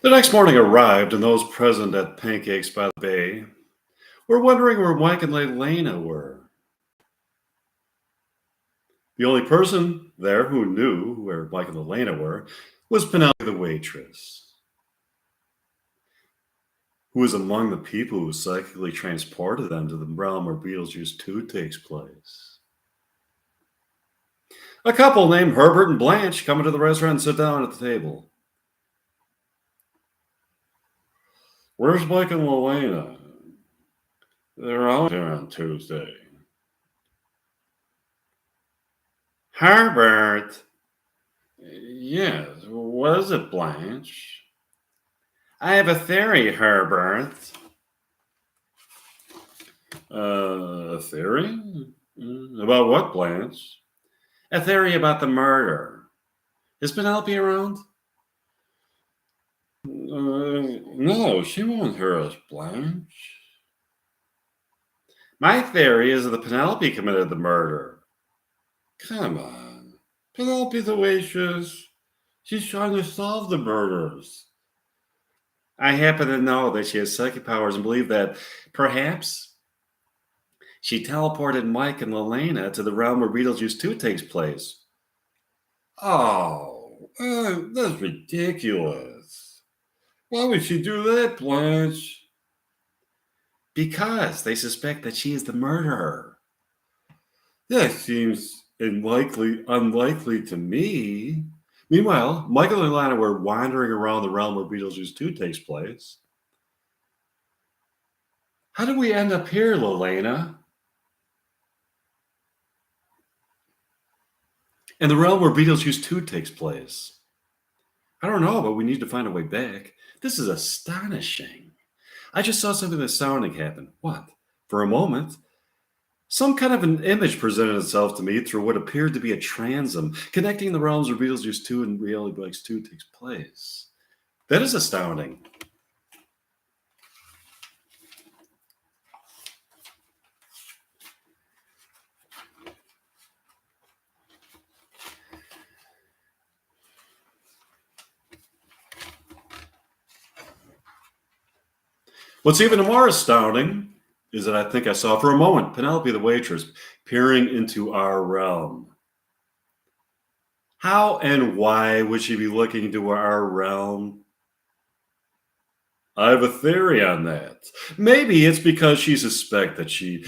The next morning arrived, and those present at Pancakes by the Bay were wondering where Mike and Elena were. The only person there who knew where Mike and Elena were was Penelope the waitress, who was among the people who psychically transported them to the realm where Beetlejuice 2 takes place. A couple named Herbert and Blanche come into the restaurant and sit down at the table. Where's Mike and Elena? They're out here on Tuesday. Herbert! Yes, what is it, Blanche? I have a theory, Herbert. A theory? About what, Blanche? A theory about the murder. Is Penelope around? No, she won't hear us, Blanche. My theory is that Penelope committed the murder. Come on. Penelope the waitress. She's trying to solve the murders. I happen to know that she has psychic powers and believe that perhaps she teleported Mike and Elena to the realm where Beetlejuice 2 takes place. Oh, that's ridiculous. Why would she do that, Blanche? Because they suspect that she is the murderer. That seems unlikely to me. Meanwhile, Michael and Elena were wandering around the realm where Beetlejuice 2 takes place. How did we end up here, Lelena? In the realm where Beetlejuice 2 takes place. I don't know, but we need to find a way back. This is astonishing. I just saw something astounding happen. What? For a moment, some kind of an image presented itself to me through what appeared to be a transom, connecting the realms where Beetlejuice 2 and Reality Bites 2 takes place. That is astounding. What's even more astounding is that I think I saw for a moment Penelope the waitress peering into our realm. How and why would she be looking into our realm? I have a theory on that. Maybe it's because we suspect that she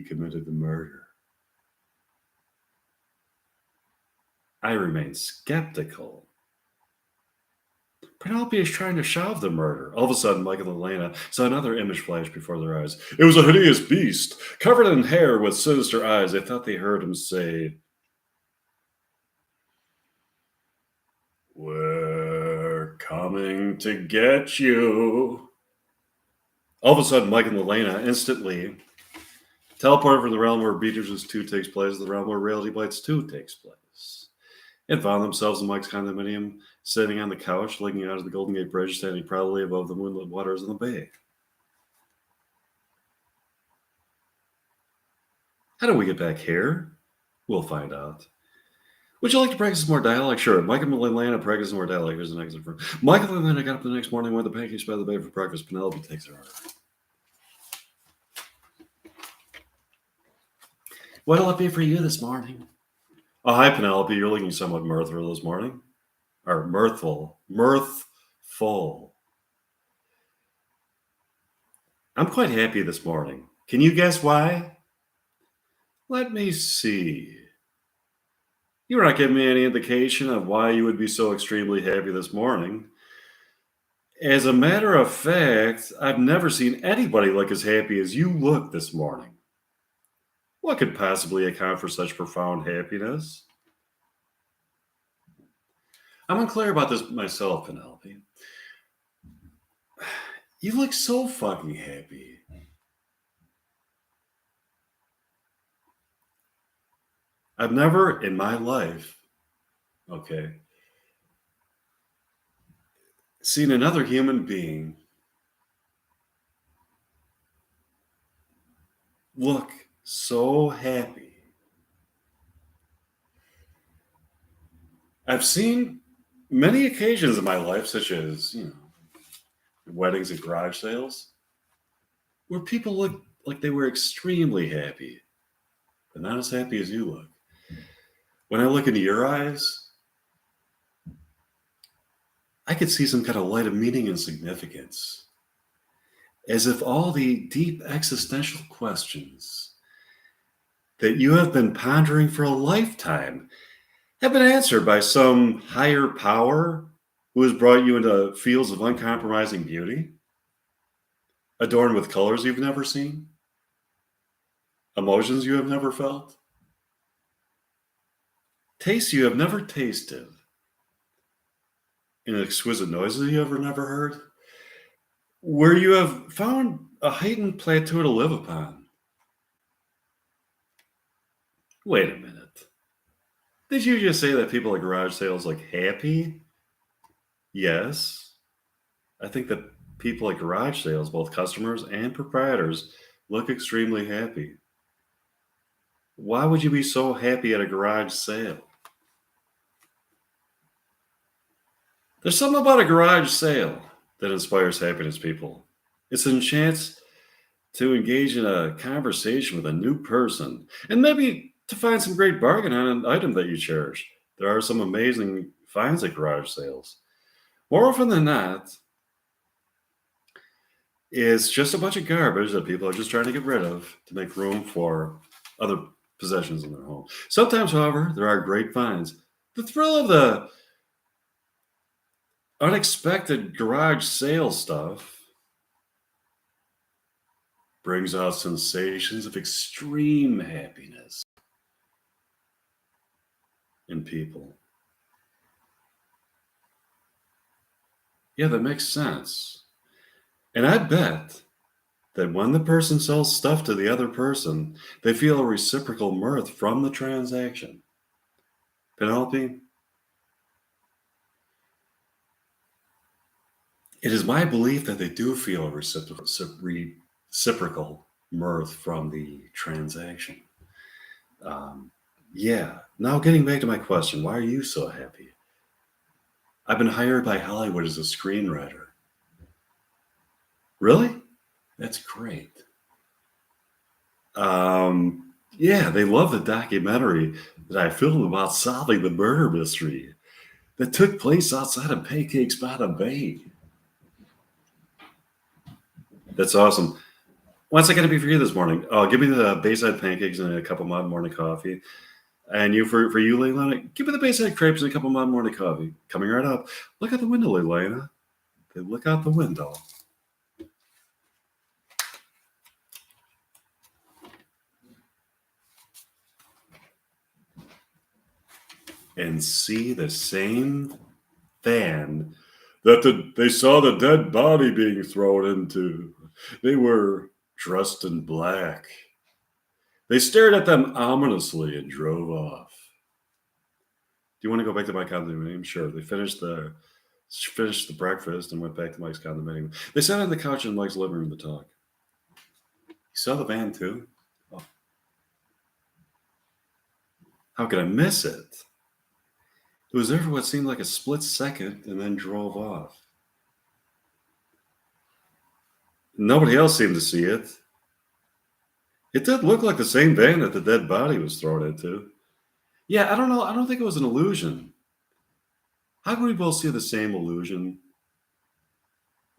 committed the murder. I remain skeptical. Penelope is trying to solve the murder. All of a sudden, Mike and Elena saw another image flash before their eyes. It was a hideous beast, covered in hair with sinister eyes. They thought they heard him say, "We're coming to get you." All of a sudden, Mike and Elena instantly teleported from the realm where Beetlejuice 2 takes place to the realm where Reality Bites 2 takes place, and found themselves in Mike's condominium, sitting on the couch, looking out of the Golden Gate Bridge, standing proudly above the moonlit waters of the bay. How do we get back here? We'll find out. Would you like to practice more dialogue? Sure. Mike and Elena practice more dialogue. Here's the next one. Michael and Elena got up the next morning, went to the Pancakes by the Bay for breakfast. Penelope takes her order. What'll it be for you this morning? Oh, hi, Penelope. You're looking somewhat mirthful this morning. Or mirthful. Mirthful. I'm quite happy this morning. Can you guess why? Let me see. You're not giving me any indication of why you would be so extremely happy this morning. As a matter of fact, I've never seen anybody look as happy as you look this morning. What could possibly account for such profound happiness? I'm unclear about this myself, Penelope. You look so fucking happy. I've never in my life, seen another human being look so happy. I've seen Many occasions in my life, such as, weddings and garage sales, where people look like they were extremely happy, but not as happy as you look. When I look into your eyes, I could see some kind of light of meaning and significance, as if all the deep existential questions that you have been pondering for a lifetime have been answered by some higher power who has brought you into fields of uncompromising beauty, adorned with colors you've never seen, emotions you have never felt, tastes you have never tasted, and exquisite noises you ever never heard, where you have found a heightened plateau to live upon. Wait a minute. Did you just say that people at garage sales look happy? Yes. I think that people at garage sales, both customers and proprietors, look extremely happy. Why would you be so happy at a garage sale? There's something about a garage sale that inspires happiness, people. It's a chance to engage in a conversation with a new person and maybe to find some great bargain on an item that you cherish. There are some amazing finds at garage sales. More often than not, it's just a bunch of garbage that people are just trying to get rid of to make room for other possessions in their home. Sometimes, however, there are great finds. The thrill of the unexpected garage sale stuff brings out sensations of extreme happiness in people. Yeah, that makes sense. And I bet that when the person sells stuff to the other person, they feel a reciprocal mirth from the transaction. Penelope, it is my belief that they do feel a reciprocal mirth from the transaction. Um, yeah. Now, getting back to my question, why are you so happy? I've been hired by Hollywood as a screenwriter. Really? That's great. Yeah, they love the documentary that I filmed about solving the murder mystery that took place outside of Pancake Spot Bay. That's awesome. What's it going to be for you this morning? Oh, give me the Bayside pancakes and a cup of mod morning coffee. And you, for you, Leilani, give me the Bayside crepes and a cup of mod morning coffee. Coming right up. Look out the window, Leilani. Look out the window. And see the same van that they saw the dead body being thrown into. They were dressed in black. They stared at them ominously and drove off. Do you want to go back to my condominium? Sure. They finished the breakfast and went back to Mike's condominium. They sat on the couch in Mike's living room to talk. You saw the van too? Oh. How could I miss it? It was there for what seemed like a split second and then drove off. Nobody else seemed to see it. It did look like the same van that the dead body was thrown into. Yeah, I don't know. I don't think it was an illusion. How can we both see the same illusion?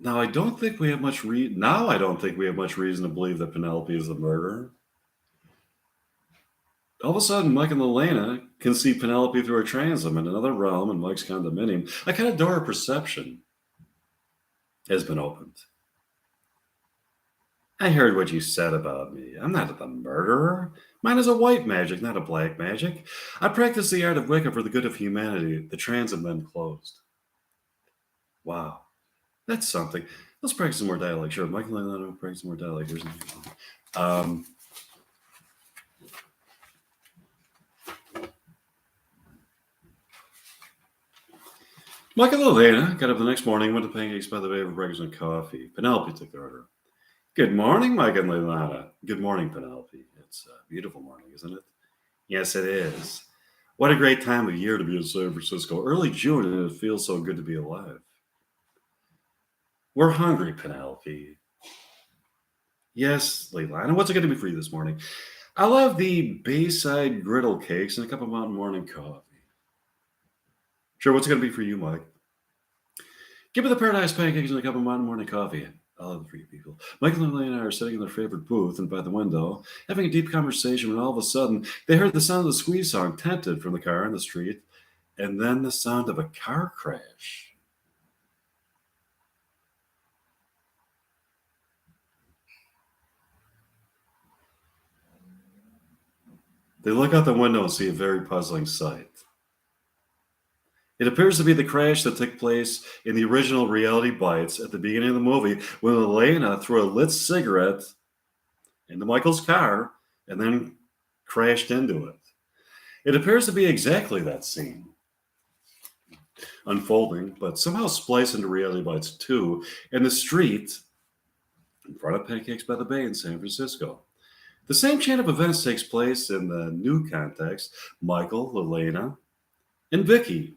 Now, I don't think we have much I don't think we have much reason to believe that Penelope is the murderer. All of a sudden, Mike and Lelena can see Penelope through a transom in another realm in Mike's condominium. A kind of door of perception has been opened. I heard what you said about me. I'm not the murderer. Mine is a white magic, not a black magic. I practice the art of Wicca for the good of humanity. The transom then closed. Wow. That's something. Let's practice some more dialogue. Sure, Mike and Lelena practice some more dialogue. Here's Mike and Lelena got up the next morning, went to Pancakes by the Bay for breakfast and coffee. Penelope took the order. Good morning, Mike and Leilana. Good morning, Penelope. It's a beautiful morning, isn't it? Yes, it is. What a great time of year to be in San Francisco. Early June, and it feels so good to be alive. We're hungry, Penelope. Yes, Leilani. What's it going to be for you this morning? I'll have the Bayside griddle cakes and a cup of Mountain Morning coffee. Sure, what's it going to be for you, Mike? Give me the Paradise pancakes and a cup of Mountain Morning coffee. I'll have it for you people. Michael and Leilani are sitting in their favorite booth and by the window, having a deep conversation when all of a sudden they heard the sound of the squeeze song, Tempted, from the car on the street, and then the sound of a car crash. They look out the window and see a very puzzling sight. It appears to be the crash that took place in the original Reality Bites at the beginning of the movie when Elena threw a lit cigarette into Michael's car and then crashed into it. It appears to be exactly that scene unfolding, but somehow spliced into Reality Bites 2 in the street in front of Pancakes by the Bay in San Francisco. The same chain of events takes place in the new context. Michael, Elena, and Vicky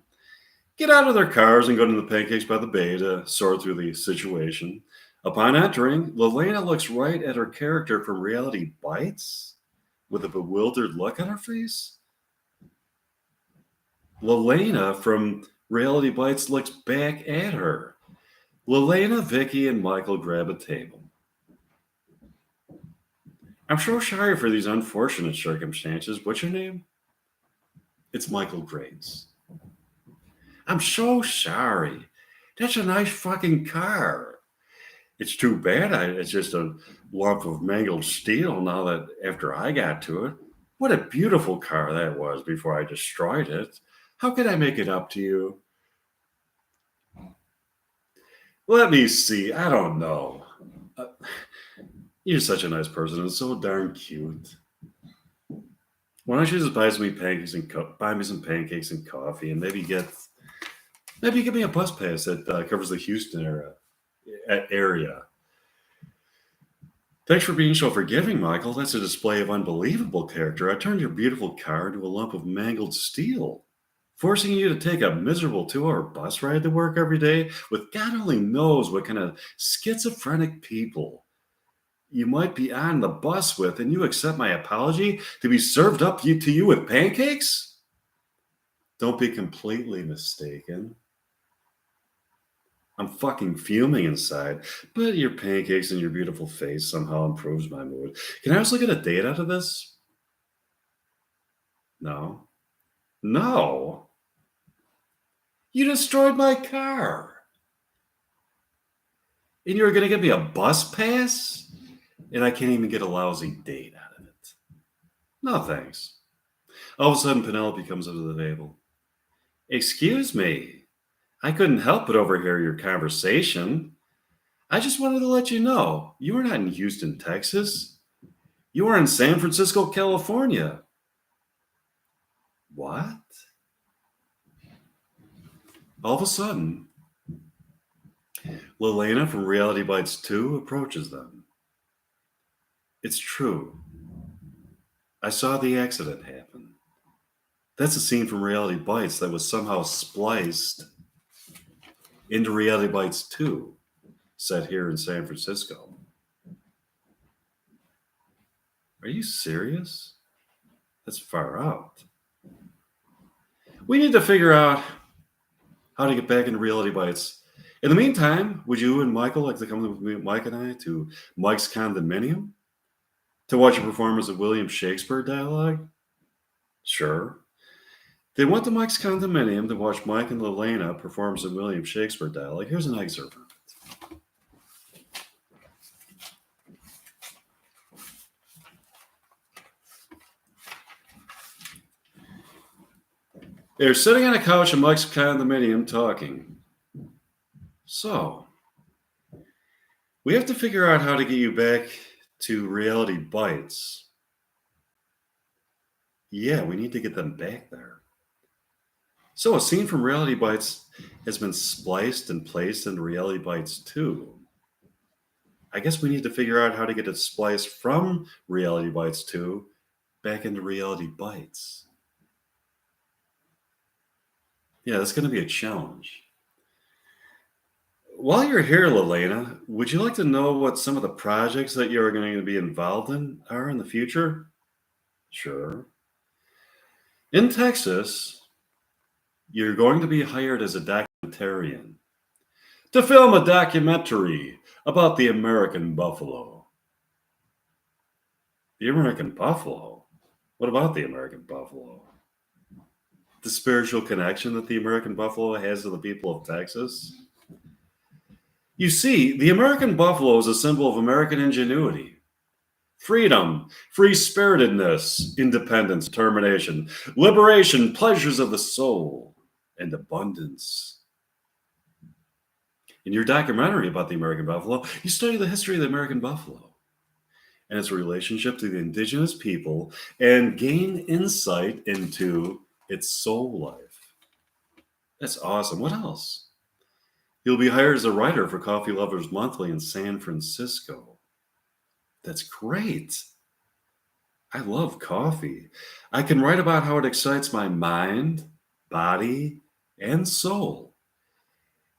get out of their cars and go to the Pancakes by the Bay to sort through the situation. Upon entering, Elena looks right at her character from Reality Bites with a bewildered look on her face. Lelena from Reality Bites looks back at her. Lelena, Vicky, and Michael grab a table. I'm so sorry for these unfortunate circumstances. What's your name? It's Michael Graves. I'm so sorry. That's a nice fucking car. It's too bad it's just a lump of mangled steel now that after I got to it. What a beautiful car that was before I destroyed it. How could I make it up to you? Let me see. I don't know. Uh, you're such a nice person and so darn cute. Why don't you just buy me pancakes and buy me some pancakes and coffee, and maybe give me a bus pass that covers the Houston area. Thanks for being so forgiving, Michael. That's a display of unbelievable character. I turned your beautiful car into a lump of mangled steel, forcing you to take a miserable 2-hour bus ride to work every day with God only knows what kind of schizophrenic people you might be on the bus with, and you accept my apology to be served up to you with pancakes? Don't be completely mistaken. I'm fucking fuming inside, but your pancakes and your beautiful face somehow improves my mood. Can I also get a date out of this? No. No. You destroyed my car. And you were going to give me a bus pass? And I can't even get a lousy date out of it. No, thanks. All of a sudden, Penelope comes up to the table. Excuse me. I couldn't help but overhear your conversation. I just wanted to let you know you were not in Houston, Texas. You were in San Francisco, California. What? All of a sudden, Lelena from Reality Bites 2 approaches them. It's true. I saw the accident happen. That's a scene from Reality Bites that was somehow spliced into Reality Bites 2, set here in San Francisco. Are you serious? That's far out. We need to figure out how to get back into Reality Bites. In the meantime, would you and Michael like to come with me, Mike and I, to Mike's Condominium to watch a performance of William Shakespeare dialogue? Sure. They went to Mike's Condominium to watch Mike and Lelena perform some William Shakespeare dialogue. Here's an excerpt. They're sitting on a couch in Mike's condominium talking. So, we have to figure out how to get you back to Reality Bites. Yeah, we need to get them back there. So, a scene from Reality Bites has been spliced and placed into Reality Bites 2. I guess we need to figure out how to get it spliced from Reality Bites 2 back into Reality Bites. Yeah, that's going to be a challenge. While you're here, Lelena, would you like to know what some of the projects that you're going to be involved in are in the future? Sure. In Texas, you're going to be hired as a documentarian to film a documentary about the American buffalo. The American buffalo? What about the American buffalo? The spiritual connection that the American buffalo has to the people of Texas? You see, the American buffalo is a symbol of American ingenuity, freedom, free spiritedness, independence, determination, liberation, pleasures of the soul, and abundance. In your documentary about the American buffalo, you study the history of the American buffalo and its relationship to the indigenous people and gain insight into its soul life. That's awesome. What else? You'll be hired as a writer for Coffee Lovers Monthly in San Francisco. That's great. I love coffee. I can write about how it excites my mind, body, and soul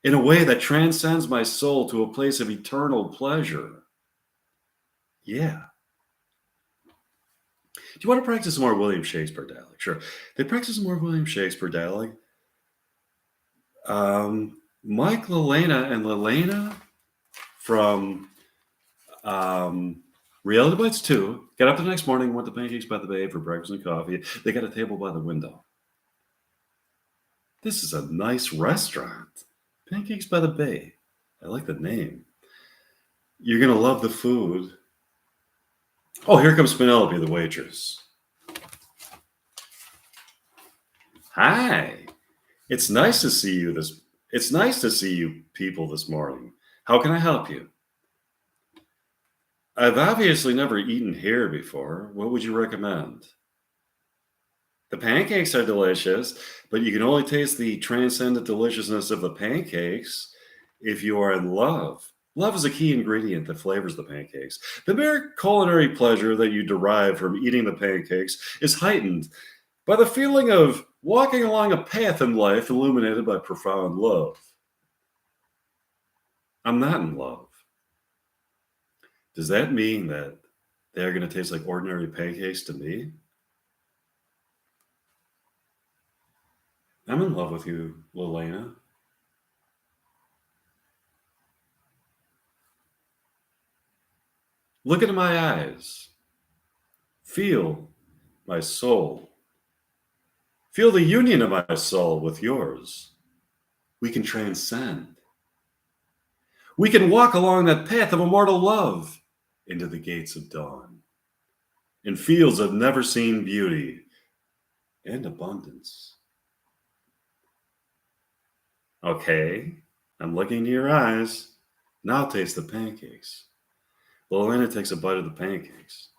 in a way that transcends my soul to a place of eternal pleasure. Yeah. Do you want to practice more William Shakespeare dialect? Sure. They practice more William Shakespeare dialect. Mike, Lelena, and Lelena from Reality Bites 2 got up the next morning, went to Pancakes by the Bay for breakfast and coffee. They got a table by the window. This is a nice restaurant. Pancakes by the Bay. I like the name. You're going to love the food. Oh, here comes Penelope, the waitress. Hi. It's nice to see you It's nice to see you people this morning. How can I help you? I've obviously never eaten here before. What would you recommend? The pancakes are delicious, but you can only taste the transcendent deliciousness of the pancakes if you are in love. Love is a key ingredient that flavors the pancakes. The mere culinary pleasure that you derive from eating the pancakes is heightened by the feeling of walking along a path in life illuminated by profound love. I'm not in love. Does that mean that they're going to taste like ordinary pancakes to me? I'm in love with you, Lelena. Look into my eyes. Feel my soul. Feel the union of my soul with yours. We can transcend. We can walk along that path of immortal love into the gates of dawn, in fields of never seen beauty and abundance. Okay, I'm looking into your eyes. Now taste the pancakes. Lorena takes a bite of the pancakes.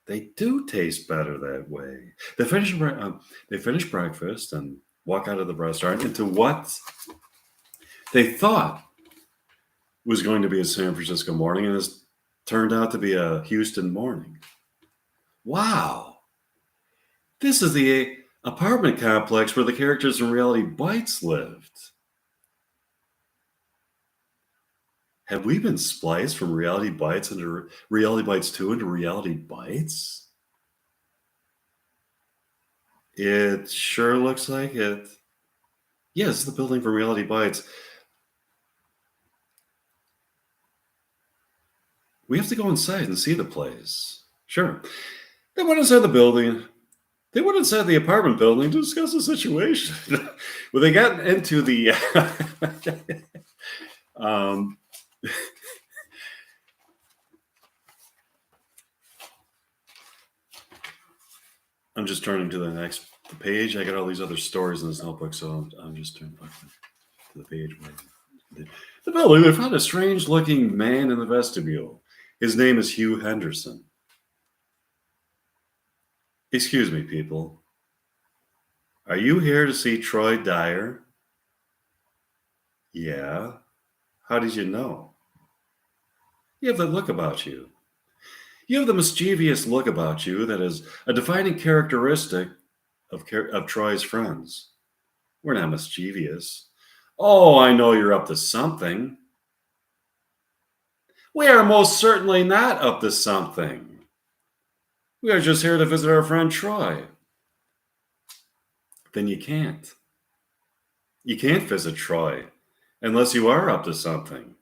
They do taste better that way. They finish breakfast and walk out of the restaurant into what they thought was going to be a San Francisco morning and has turned out to be a Houston morning. Wow. This is the apartment complex where the characters in Reality Bites lived. Have we been spliced from Reality Bites into Reality Bites 2 into Reality Bites? It sure looks like it. Yes, the building from Reality Bites. We have to go inside and see the place. Sure. They went inside the building. They went inside the apartment building to discuss the situation. Well, they got into the I'm just turning to the next page. I got all these other stories in this notebook, so I'm just turning to the page. The building, they found a strange-looking man in the vestibule. His name is Hugh Henderson. Excuse me, people. Are you here to see Troy Dyer? Yeah. How did you know? You have that look about you. You have the mischievous look about you that is a defining characteristic of Troy's friends. We're not mischievous. Oh, I know you're up to something. We are most certainly not up to something. We are just here to visit our friend Troy. Then you can't. You can't visit Troy unless you are up to something.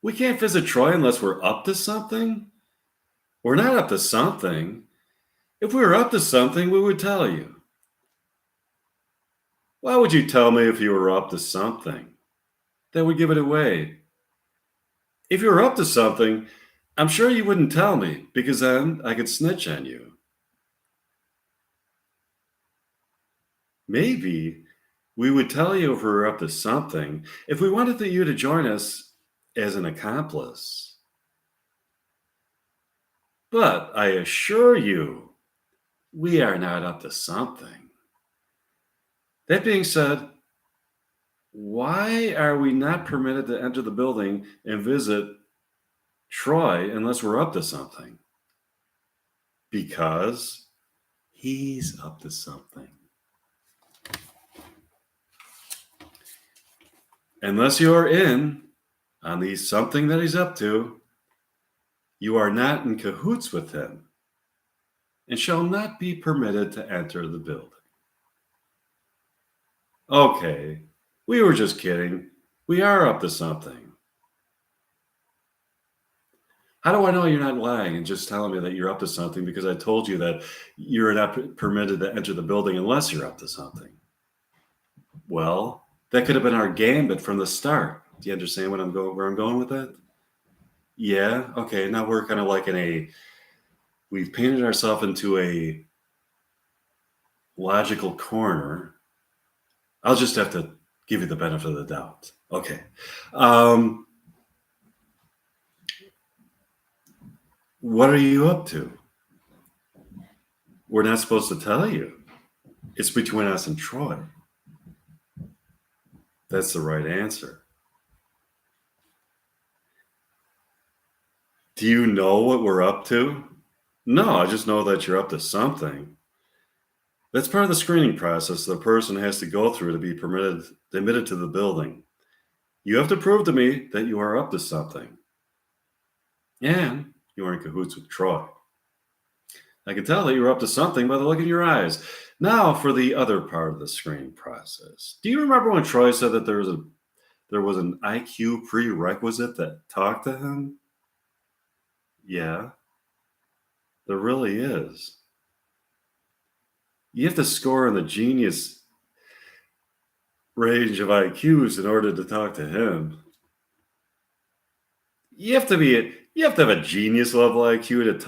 We can't visit Troy unless we're up to something? We're not up to something. If we were up to something, we would tell you. Why would you tell me if you were up to something? That would give it away. If you were up to something, I'm sure you wouldn't tell me because then I could snitch on you. Maybe we would tell you if we were up to something if we wanted you to join us as an accomplice. But I assure you, we are not up to something. That being said, why are we not permitted to enter the building and visit Troy unless we're up to something? Because he's up to something. Unless you're in on the something that he's up to, you are not in cahoots with him and shall not be permitted to enter the building. Okay, we were just kidding. We are up to something. How do I know you're not lying and just telling me that you're up to something because I told you that you're not permitted to enter the building unless you're up to something? Well, that could have been our gambit from the start. Do you understand where I'm going with that? Yeah. Okay. Now we're kind of like we've painted ourselves into a logical corner. I'll just have to give you the benefit of the doubt. Okay. What are you up to? We're not supposed to tell you. It's between us and Troy. That's the right answer. Do you know what we're up to? No, I just know that you're up to something. That's part of the screening process the person has to go through to be admitted to the building. You have to prove to me that you are up to something. And you are in cahoots with Troy. I can tell that you're up to something by the look in your eyes. Now for the other part of the screening process. Do you remember when Troy said that there was an IQ prerequisite that talked to him? Yeah, there really is. You have to score in the genius range of IQs in order to talk to him. You have to have a genius level IQ to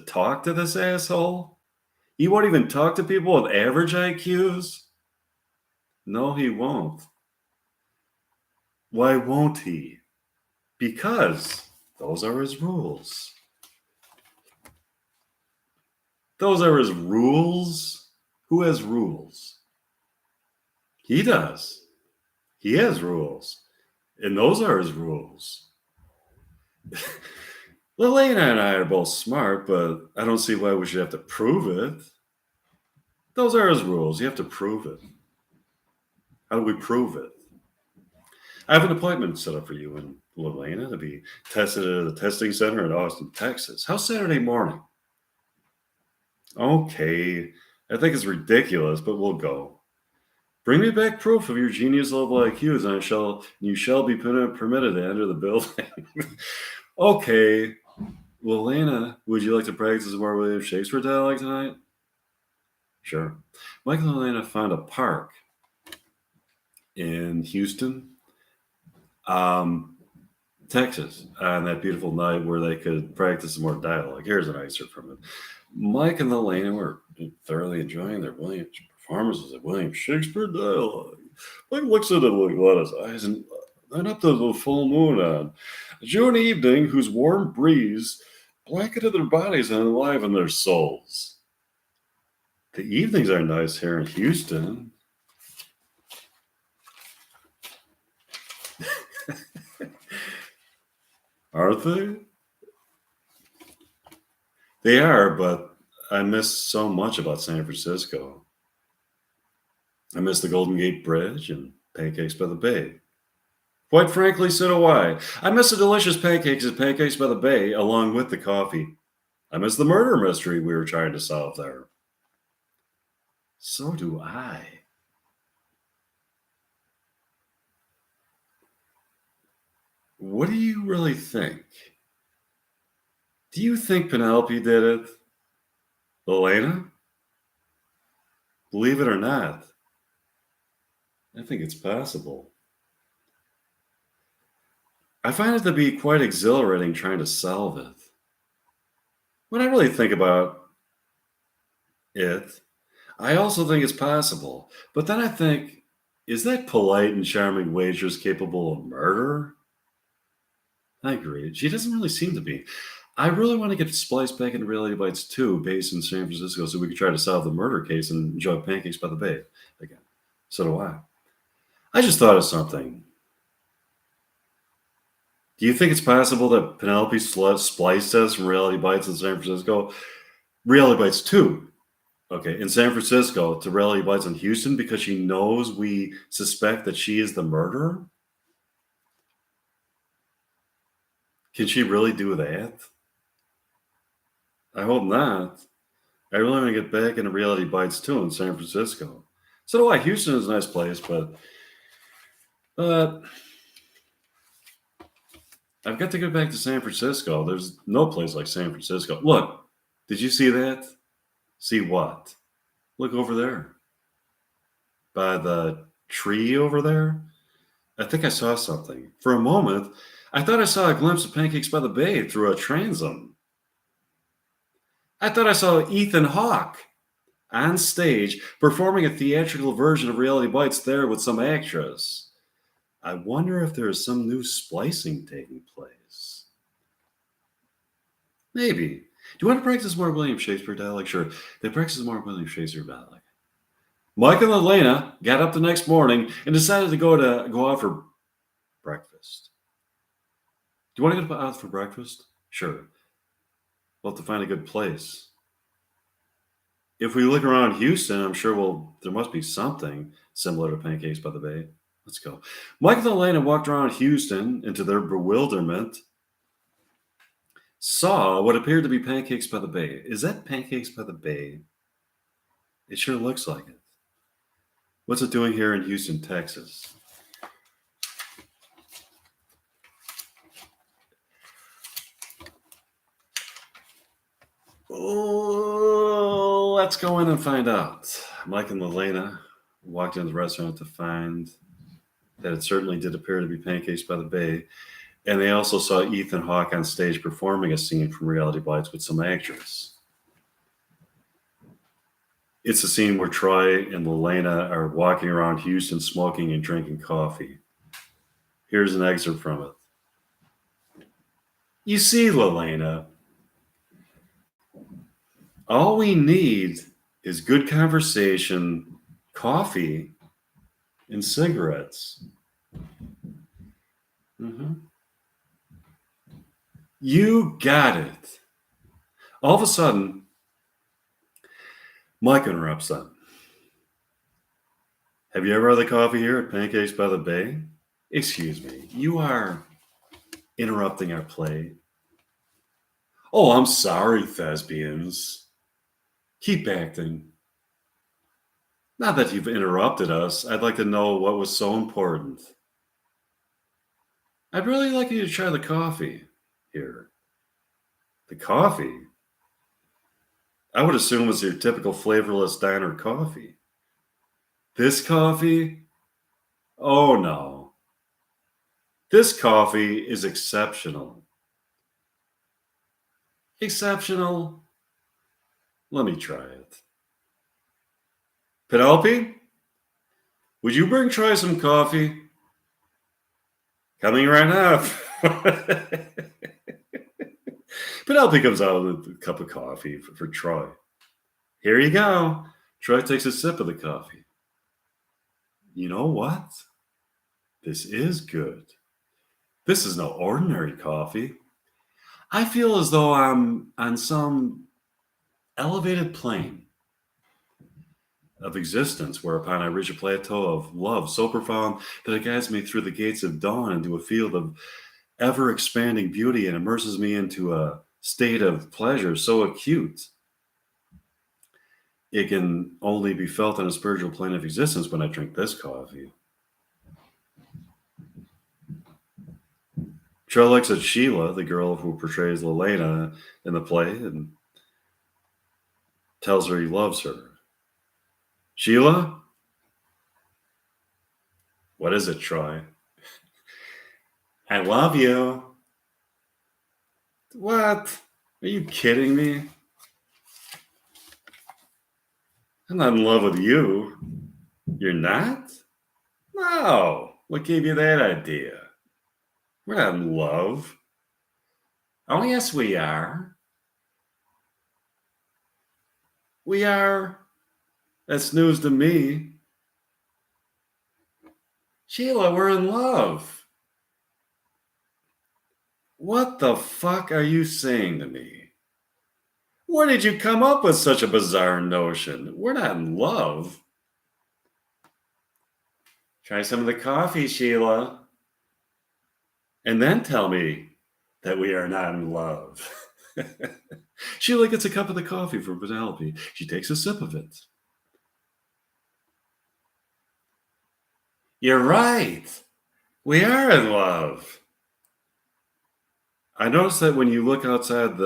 talk to this asshole. He won't even talk to people with average IQs. No, he won't. Why won't he? Because those are his rules. Those are his rules. Who has rules? He does. He has rules. And those are his rules. Lelena and I are both smart, but I don't see why we should have to prove it. Those are his rules. You have to prove it. How do we prove it? I have an appointment set up for you and Lelena to be tested at the testing center in Austin, Texas. How's Saturday morning? Okay, I think it's ridiculous, but we'll go. Bring me back proof of your genius level IQs, and you shall be permitted to enter the building. Okay, Lelena, would you like to practice more William Shakespeare dialogue tonight? Sure. Michael and Lelena found a park in Houston, Texas, on that beautiful night where they could practice some more dialogue. Here's an excerpt from it. Mike and Lelena were thoroughly enjoying their performances of William Shakespeare dialogue. Mike looks at it with his eyes, and then up to the full moon on a June evening, whose warm breeze blanketed their bodies and enlivened their souls. The evenings are nice here in Houston. Aren't they? They are, but I miss so much about San Francisco. I miss the Golden Gate Bridge and pancakes by the bay. Quite frankly, so do I. I miss the delicious pancakes at Pancakes by the Bay along with the coffee. I miss the murder mystery we were trying to solve there. So do I. What do you really think? Do you think Penelope did it? Elena? Believe it or not, I think it's possible. I find it to be quite exhilarating trying to solve it. When I really think about it, I also think it's possible. But then I think, is that polite and charming waitress capable of murder? I agree. She doesn't really seem to be. I really want to get spliced back into Reality Bites 2 based in San Francisco so we can try to solve the murder case and enjoy pancakes by the bay again. So do I. I just thought of something. Do you think it's possible that Penelope spliced us from Reality Bites in San Francisco? Reality Bites 2, okay, in San Francisco to Reality Bites in Houston because she knows we suspect that she is the murderer? Can she really do that? I hope not. I really want to get back into Reality Bites 2 in San Francisco. So do I. Houston is a nice place, but uh, I've got to go back to San Francisco. There's no place like San Francisco. Look, did you see that? See what? Look over there. By the tree over there? I think I saw something. For a moment, I thought I saw a glimpse of Pancakes by the Bay through a transom. I thought I saw Ethan Hawke on stage performing a theatrical version of Reality Bites there with some actress. I wonder if there is some new splicing taking place. Maybe. Do you want to practice more William Shakespeare dialect? Sure. They practice more William Shakespeare dialect. Mike and Elena got up the next morning and decided to go out for breakfast. Do you want to go out for breakfast? Sure. We'll have to find a good place. If we look around Houston, I'm sure there must be something similar to Pancakes by the Bay. Let's go. Mike and Elena walked around Houston into their bewilderment, saw what appeared to be Pancakes by the Bay. Is that Pancakes by the Bay? It sure looks like it. What's it doing here in Houston, Texas? Oh, let's go in and find out. Mike and Elena walked into the restaurant to find that it certainly did appear to be Pancakes by the Bay. And they also saw Ethan Hawke on stage performing a scene from Reality Bites with some actress. It's a scene where Troy and Elena are walking around Houston smoking and drinking coffee. Here's an excerpt from it. You see, Lelena, all we need is good conversation, coffee, and cigarettes. Mm-hmm. You got it. All of a sudden, Mike interrupts them. Have you ever had the coffee here at Pancakes by the Bay? Excuse me, you are interrupting our play. Oh, I'm sorry, thespians. Keep acting. Not that you've interrupted us. I'd like to know what was so important. I'd really like you to try the coffee here. The coffee? I would assume it's your typical flavorless diner coffee. This coffee? Oh no. This coffee is exceptional. Exceptional? Let me try it. Penelope, would you bring Troy some coffee? Coming right now. Penelope comes out with a cup of coffee for Troy. Here you go. Troy takes a sip of the coffee. You know what? This is good. This is no ordinary coffee. I feel as though I'm on some elevated plane. of existence, whereupon I reach a plateau of love so profound that it guides me through the gates of dawn into a field of ever expanding beauty and immerses me into a state of pleasure so acute it can only be felt on a spiritual plane of existence when I drink this coffee. Trell looks at Sheila, the girl who portrays Lelena in the play, and tells her he loves her. Sheila? What is it, Troy? I love you. What? Are you kidding me? I'm not in love with you. You're not? No. What gave you that idea? We're not in love. Oh, yes, we are. We are. That's news to me. Sheila, we're in love. What the fuck are you saying to me? Where did you come up with such a bizarre notion? We're not in love. Try some of the coffee, Sheila. And then tell me that we are not in love. Sheila gets a cup of the coffee from Penelope. She takes a sip of it. You're right. We are in love. I noticed that when you look outside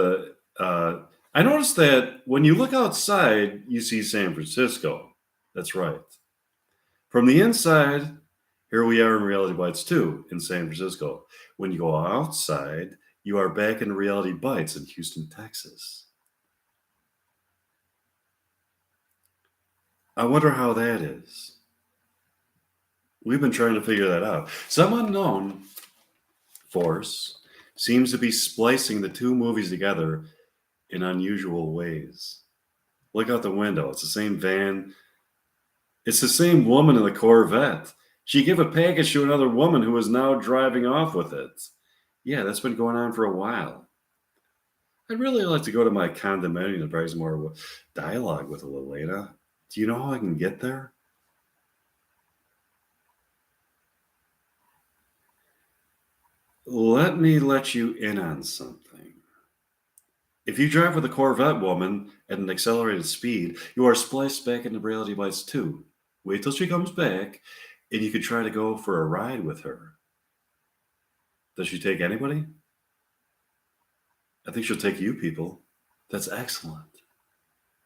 you see San Francisco. That's right. From the inside, here we are in Reality Bites 2 in San Francisco. When you go outside, you are back in Reality Bites in Houston, Texas. I wonder how that is. We've been trying to figure that out. Some unknown force seems to be splicing the two movies together in unusual ways. Look out the window. It's the same van. It's the same woman in the Corvette. She gave a package to another woman who is now driving off with it. Yeah, that's been going on for a while. I'd really like to go to my condominium to practice more dialogue with Elena. Do you know how I can get there? Let me let you in on something. If you drive with a Corvette woman at an accelerated speed, you are spliced back into Reality Bites 2. Wait till she comes back, and you could try to go for a ride with her. Does she take anybody? I think she'll take you people. That's excellent.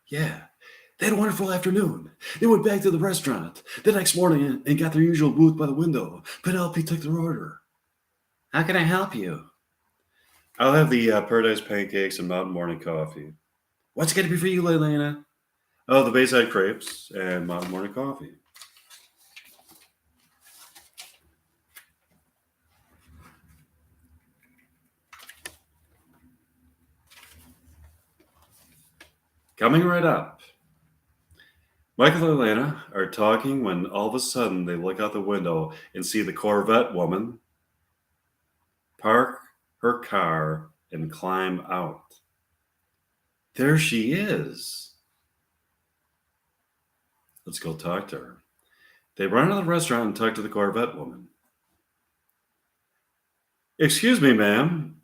Yeah. They had a wonderful afternoon. They went back to the restaurant the next morning and got their usual booth by the window. Penelope took their order. How can I help you? I'll have the Paradise pancakes and Mountain Morning coffee. What's it going to be for you, Leilana? Oh, the Bayside crepes and Mountain Morning coffee. Coming right up. Michael and Elena are talking when all of a sudden they look out the window and see the Corvette woman park her car and climb out. There she is. Let's go talk to her. They run to the restaurant and talk to the Corvette woman. Excuse me, ma'am.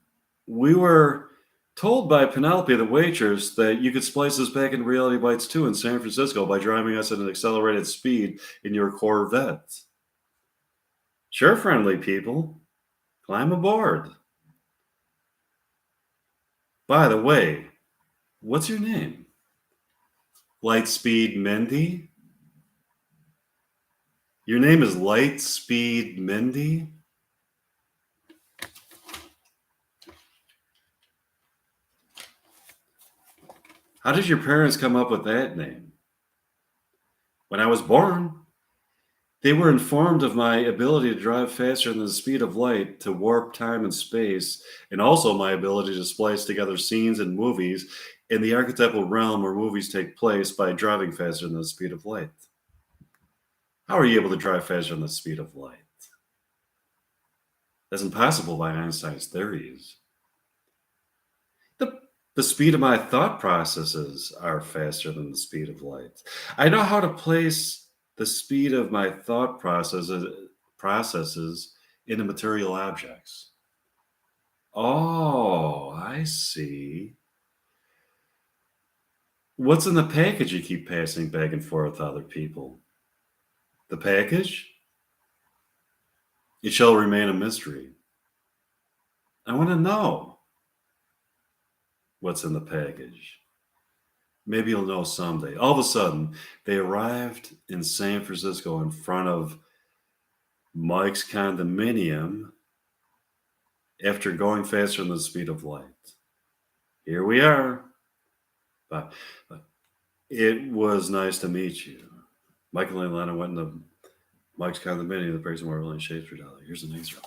We were told by Penelope, the waitress, that you could splice us back in Reality Bites 2 in San Francisco by driving us at an accelerated speed in your Corvette. Sure, friendly people. Climb aboard. By the way, what's your name? Lightspeed Mindy? Your name is Lightspeed Mindy? How did your parents come up with that name? When I was born, they were informed of my ability to drive faster than the speed of light to warp time and space, and also my ability to splice together scenes in movies in the archetypal realm where movies take place by driving faster than the speed of light. How are you able to drive faster than the speed of light? That's impossible by Einstein's theories. The speed of my thought processes are faster than the speed of light. I know how to place the speed of my thought processes into material objects. Oh, I see. What's in the package you keep passing back and forth to other people? The package? It shall remain a mystery. I want to know what's in the package. Maybe you'll know someday. All of a sudden, they arrived in San Francisco in front of Mike's condominium after going faster than the speed of light. Here we are. But it was nice to meet you. Michael and Lana went into Mike's condominium. The person were willing to shave $3. Here's an extra.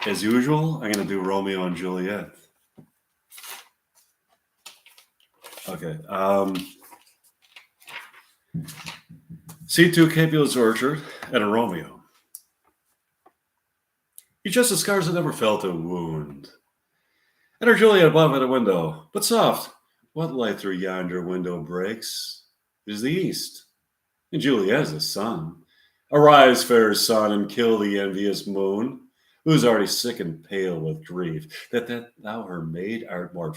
As usual, I'm going to do Romeo and Juliet. Okay. C2 Capulet's Orchard and a Romeo. You just the scars that never felt a wound. And our Juliet above at a window, but soft. What light through yonder window breaks? It is the east. And Juliet is the sun. Arise, fair sun, and kill the envious moon, who's already sick and pale with grief, that thou her maid art more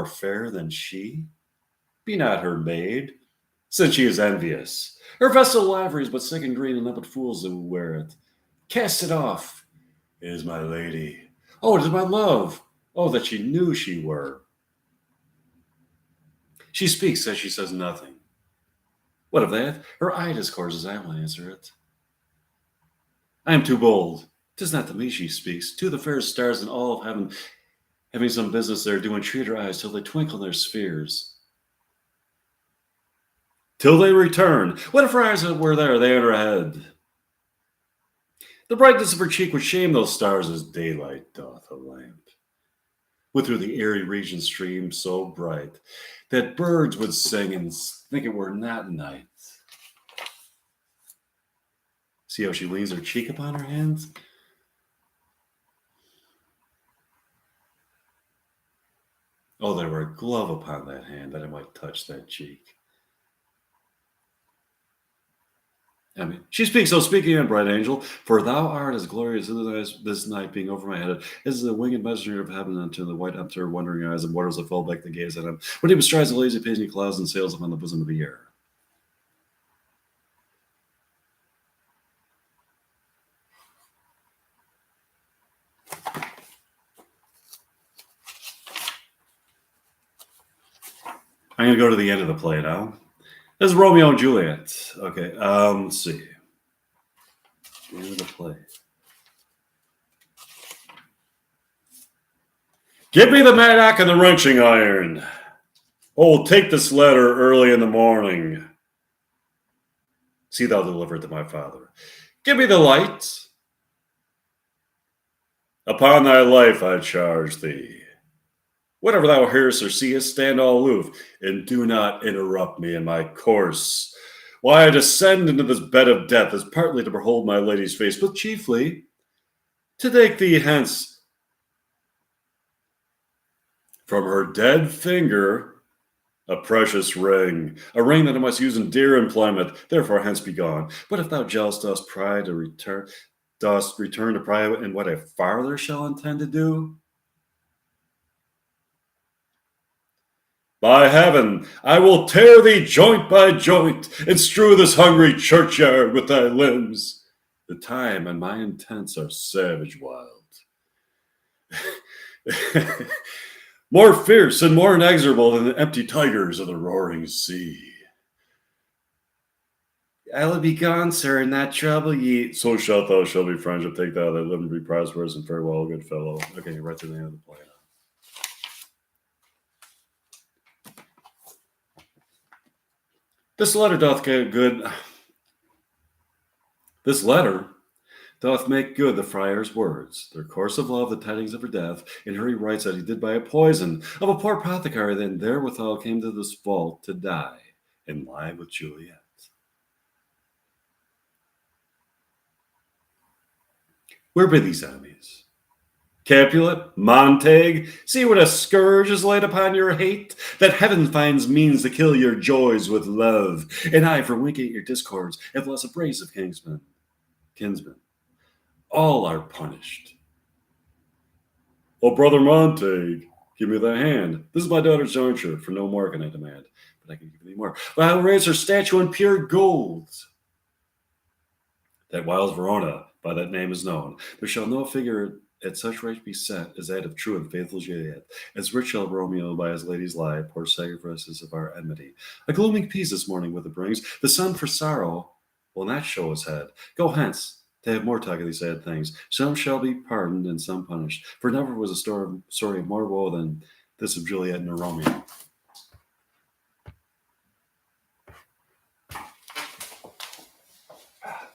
fair than she. Be not her maid, since she is envious. Her vessel livery is but sick and green, and none but fools who wear it. Cast it off. It is my lady. Oh, it is my love. Oh, that she knew she were. She speaks as she says nothing. What of that? Her eye discourses, I will answer it. I am too bold. 'Tis not to me she speaks, to the fairest stars in all of heaven, having some business there, do entreat her eyes till they twinkle in their spheres. Till they return. What if her eyes were there, they in her head? The brightness of her cheek would shame those stars as daylight doth a lamp. Would through the airy region stream so bright that birds would sing and think it were not night. See how she leans her cheek upon her hands? Oh, there were a glove upon that hand that I might touch that cheek. I mean, she speaks, so speaking on, bright angel, for thou art as glorious as this night being over my head, as the winged messenger of heaven unto the white empter wondering eyes and waters that fall back to gaze at him, when he bestrides the lazy pacing clouds and sails upon the bosom of the air. I'm going to go to the end of the play now. This is Romeo and Juliet. Okay, let's see. The end of the play. Give me the mattock and the wrenching iron. Oh, take this letter early in the morning. See thou deliver it to my father. Give me the light. Upon thy life I charge thee. Whatever thou hearest or seest, stand all aloof, and do not interrupt me in my course. Why I descend into this bed of death is partly to behold my lady's face, but chiefly to take thee hence from her dead finger a precious ring, a ring that I must use in dear employment, therefore hence be gone. But if thou jealous dost return to pride, and what I farther shall intend to do, by heaven, I will tear thee joint by joint, and strew this hungry churchyard with thy limbs. The time and my intents are savage wild. More fierce and more inexorable than the empty tigers of the roaring sea. I will be gone, sir, and not trouble ye. So shalt thou, shall be friendship, take thou thy live and be prosperous, and farewell, good fellow. Okay, right to the end of the play. This letter doth get good. This letter doth make good the friar's words, their course of love, the tidings of her death. In her he writes that he did by a poison of a poor apothecary, then therewithal came to this vault to die, and lie with Juliet. Where be these enemies? Capulet, Montague, see what a scourge is laid upon your hate, that heaven finds means to kill your joys with love, and I, for winking at your discords, have lost a brace of kinsmen. All are punished. Oh, brother Montague, give me thy hand. This is my daughter's jointure, for no more can I demand, but I can give thee more. But I will raise her statue in pure gold, that whiles Verona by that name is known, there shall no figure at such rate be set as that of true and faithful Juliet, as rich shall Romeo by his lady's lie pour sacrifices of our enmity. A glooming peace this morning with it brings, the sun for sorrow will not show his head. Go hence, to have more talk of these sad things. Some shall be pardoned and some punished, for never was a story of more woe than this of Juliet and her Romeo.